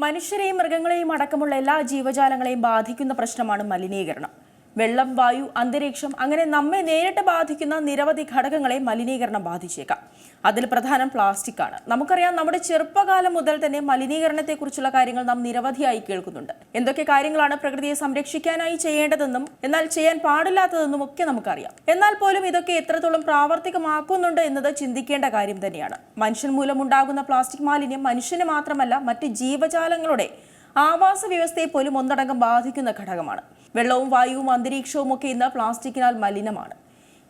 മനുഷ്യരെയും മൃഗങ്ങളെയും അടക്കമുള്ള എല്ലാ ജീവജാലങ്ങളെയും ബാധിക്കുന്ന പ്രശ്നമാണ് മലിനീകരണം. വെള്ളം, വായു, അന്തരീക്ഷം അങ്ങനെ നമ്മെ നേരിട്ട് ബാധിക്കുന്ന നിരവധി ഘടകങ്ങളെ മലിനീകരണം ബാധിച്ചേക്കാം. അതിൽ പ്രധാനം പ്ലാസ്റ്റിക് ആണ്. നമുക്കറിയാം, നമ്മുടെ ചെറുപ്പകാലം മുതൽ തന്നെ മലിനീകരണത്തെക്കുറിച്ചുള്ള കാര്യങ്ങൾ നാം നിരവധിയായി കേൾക്കുന്നുണ്ട്. എന്തൊക്കെ കാര്യങ്ങളാണ് പ്രകൃതിയെ സംരക്ഷിക്കാനായി ചെയ്യേണ്ടതെന്നും എന്നാൽ ചെയ്യാൻ പാടില്ലാത്തതെന്നും ഒക്കെ നമുക്കറിയാം. എന്നാൽ പോലും ഇതൊക്കെ എത്രത്തോളം പ്രാവർത്തികമാക്കുന്നുണ്ട് എന്നത് ചിന്തിക്കേണ്ട കാര്യം തന്നെയാണ്. മനുഷ്യൻ മൂലമുണ്ടാകുന്ന പ്ലാസ്റ്റിക് മാലിന്യം മനുഷ്യന് മാത്രമല്ല, മറ്റ് ജീവജാലങ്ങളുടെ ആവാസ വ്യവസ്ഥയെ പോലും ഒന്നടങ്കം ബാധിക്കുന്ന ഘടകമാണ്. വെള്ളവും വായുവും അന്തരീക്ഷവും ഒക്കെ ഇന്ന് പ്ലാസ്റ്റിക്കിനാൽ മലിനമാണ്.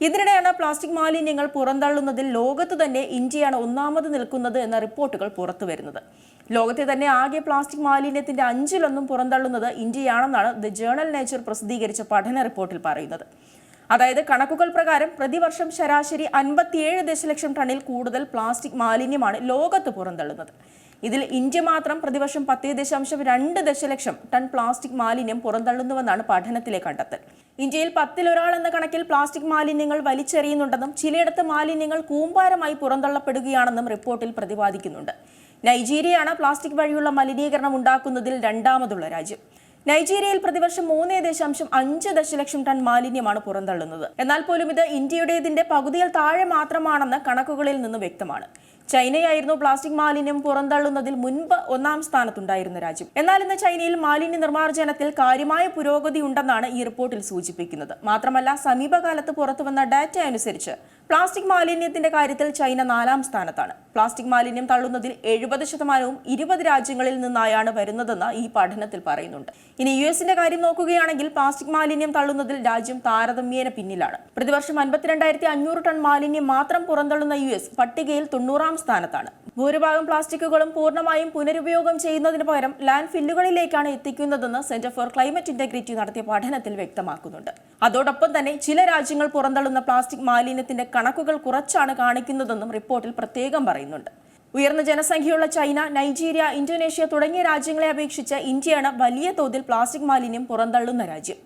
ഇതിനിടെയാണ് പ്ലാസ്റ്റിക് മാലിന്യങ്ങൾ പുറന്തള്ളുന്നതിൽ ലോകത്ത് തന്നെ ഇന്ത്യയാണ് ഒന്നാമത് നിൽക്കുന്നത് എന്ന റിപ്പോർട്ടുകൾ പുറത്തുവരുന്നത്. ലോകത്തെ തന്നെ ആകെ പ്ലാസ്റ്റിക് മാലിന്യത്തിന്റെ 1/5 പുറന്തള്ളുന്നത് ഇന്ത്യയാണെന്നാണ് ദ ജേണൽ നേച്ചർ പ്രസിദ്ധീകരിച്ച പഠന റിപ്പോർട്ടിൽ പറയുന്നത്. അതായത് കണക്കുകൾ പ്രകാരം പ്രതിവർഷം ശരാശരി 57 ദശലക്ഷം ടണ്ണിൽ കൂടുതൽ പ്ലാസ്റ്റിക് മാലിന്യമാണ് ലോകത്ത് പുറന്തള്ളുന്നത്. ഇതിൽ ഇന്ത്യ മാത്രം പ്രതിവർഷം 10.2 ദശലക്ഷം ടൺ പ്ലാസ്റ്റിക് മാലിന്യം പുറന്തള്ളുന്നുവെന്നാണ് പഠനത്തിലെ കണ്ടെത്തൽ. ഇന്ത്യയിൽ 10-ൽ ഒരാൾ എന്ന കണക്കിൽ പ്ലാസ്റ്റിക് മാലിന്യങ്ങൾ വലിച്ചെറിയുന്നുണ്ടെന്നും ചിലയിടത്ത് മാലിന്യങ്ങൾ കൂമ്പാരമായി പുറന്തള്ളപ്പെടുകയാണെന്നും റിപ്പോർട്ടിൽ പ്രതിപാദിക്കുന്നുണ്ട്. നൈജീരിയയാണ് പ്ലാസ്റ്റിക് വഴിയുള്ള മലിനീകരണം ഉണ്ടാക്കുന്നതിൽ രണ്ടാമതുള്ള രാജ്യം. നൈജീരിയയിൽ പ്രതിവർഷം 3.5 ദശലക്ഷം ടൺ മാലിന്യമാണ് പുറന്തള്ളുന്നത്. എന്നാൽ പോലും ഇത് ഇന്ത്യയുടേതിന്റെ പകുതിയിൽ താഴെ മാത്രമാണെന്ന് കണക്കുകളിൽ നിന്ന് വ്യക്തമാണ്. ചൈനയായിരുന്നു പ്ലാസ്റ്റിക് മാലിന്യം പുറന്തള്ളുന്നതിൽ മുൻപ് 1-ാം സ്ഥാനത്തുണ്ടായിരുന്ന രാജ്യം. എന്നാൽ ഇന്ന് ചൈനയിൽ മാലിന്യ നിർമ്മാർജ്ജനത്തിൽ കാര്യമായ പുരോഗതി ഉണ്ടെന്നാണ് ഈ റിപ്പോർട്ടിൽ സൂചിപ്പിക്കുന്നത്. മാത്രമല്ല, സമീപകാലത്ത് പുറത്തുവന്ന ഡാറ്റ അനുസരിച്ച് പ്ലാസ്റ്റിക് മാലിന്യത്തിന്റെ കാര്യത്തിൽ ചൈന 4-ാം സ്ഥാനത്താണ്. പ്ലാസ്റ്റിക് മാലിന്യം തള്ളുന്നതിൽ 70% 20 രാജ്യങ്ങളിൽ നിന്നായാണ് വരുന്നതെന്ന് ഈ പഠനത്തിൽ പറയുന്നുണ്ട്. ഇനി US-ന്റെ കാര്യം നോക്കുകയാണെങ്കിൽ പ്ലാസ്റ്റിക് മാലിന്യം തള്ളുന്നതിൽ രാജ്യം താരതമ്യേന പിന്നിലാണ്. പ്രതിവർഷം 52,500 ടൺ മാലിന്യം മാത്രം പുറന്തള്ളുന്ന US പട്ടികയിൽ 90-ാം സ്ഥാനത്താണ്. ഭൂരിഭാഗം പ്ലാസ്റ്റിക്കുകളും പൂർണ്ണമായും പുനരുപയോഗം ചെയ്യുന്നതിന് പകരം ലാൻഡ് ഫില്ലുകളിലേക്കാണ് എത്തിക്കുന്നതെന്ന് സെന്റർ ഫോർ ക്ലൈമറ്റ് ഇന്റഗ്രിറ്റി നടത്തിയ പഠനത്തിൽ വ്യക്തമാക്കുന്നുണ്ട്. അതോടൊപ്പം തന്നെ ചില രാജ്യങ്ങൾ പുറന്തള്ളുന്ന പ്ലാസ്റ്റിക് മാലിന്യത്തിന്റെ കണക്കുകൾ കുറച്ചാണ് കാണിക്കുന്നതെന്നും റിപ്പോർട്ടിൽ പ്രത്യേകം പറയുന്നുണ്ട്. ഉയർന്ന ജനസംഖ്യയുള്ള ചൈന, നൈജീരിയ, ഇന്തോനേഷ്യ തുടങ്ങിയ രാജ്യങ്ങളെ അപേക്ഷിച്ച് ഇന്ത്യയാണ് വലിയ തോതിൽ പ്ലാസ്റ്റിക് മാലിന്യം പുറന്തള്ളുന്ന രാജ്യം.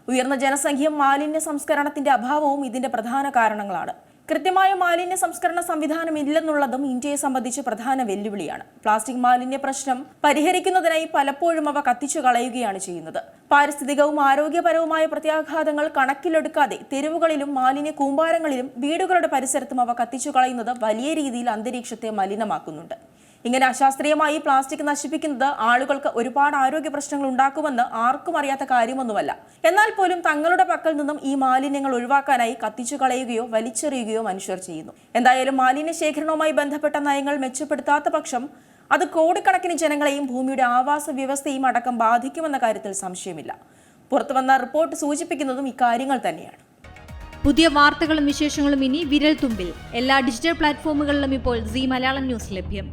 ഉയർന്ന ജനസംഖ്യയും മാലിന്യ സംസ്കരണത്തിന്റെ അഭാവവും ഇതിന്റെ പ്രധാന കാരണങ്ങളാണ്. കൃത്യമായ മാലിന്യ സംസ്കരണ സംവിധാനം ഇല്ലെന്നുള്ളതും ഇന്ത്യയെ സംബന്ധിച്ച് പ്രധാന വെല്ലുവിളിയാണ്. പ്ലാസ്റ്റിക് മാലിന്യ പ്രശ്നം പരിഹരിക്കുന്നതിനായി പലപ്പോഴും അവ കത്തിച്ചു കളയുകയാണ് ചെയ്യുന്നത്. പാരിസ്ഥിതികവും ആരോഗ്യപരവുമായ പ്രത്യാഘാതങ്ങൾ കണക്കിലെടുക്കാതെ തെരുവുകളിലും മാലിന്യ കൂമ്പാരങ്ങളിലും വീടുകളുടെ പരിസരത്തും അവ കത്തിച്ചു കളയുന്നത് വലിയ രീതിയിൽ അന്തരീക്ഷത്തെ മലിനമാക്കുന്നുണ്ട്. ഇങ്ങനെ അശാസ്ത്രീയമായി പ്ലാസ്റ്റിക് നശിപ്പിക്കുന്നത് ആളുകൾക്ക് ഒരുപാട് ആരോഗ്യ പ്രശ്നങ്ങൾ ഉണ്ടാക്കുമെന്ന് ആർക്കും അറിയാത്ത കാര്യമൊന്നുമല്ല. എന്നാൽ പോലും തങ്ങളുടെ പക്കൽ നിന്നും ഈ മാലിന്യങ്ങൾ ഒഴിവാക്കാനായി കത്തിച്ചു കളയുകയോ വലിച്ചെറിയുകയോ മനുഷ്യർ ചെയ്യുന്നു. എന്തായാലും മാലിന്യ ശേഖരണവുമായി ബന്ധപ്പെട്ട നയങ്ങൾ മെച്ചപ്പെടുത്താത്ത പക്ഷം അത് കോടിക്കണക്കിന് ജനങ്ങളെയും ഭൂമിയുടെ ആവാസ വ്യവസ്ഥയും അടക്കം ബാധിക്കുമെന്ന കാര്യത്തിൽ സംശയമില്ല. പുറത്തുവന്ന റിപ്പോർട്ട് സൂചിപ്പിക്കുന്നതും ഇക്കാര്യങ്ങൾ തന്നെയാണ്. പുതിയ വാർത്തകളും വിശേഷങ്ങളും ഇനി വിരൽ തുമ്പിൽ. എല്ലാ ഡിജിറ്റൽ പ്ലാറ്റ്ഫോമുകളിലും ഇപ്പോൾ സീ മലയാളം ന്യൂസ് ലഭ്യം.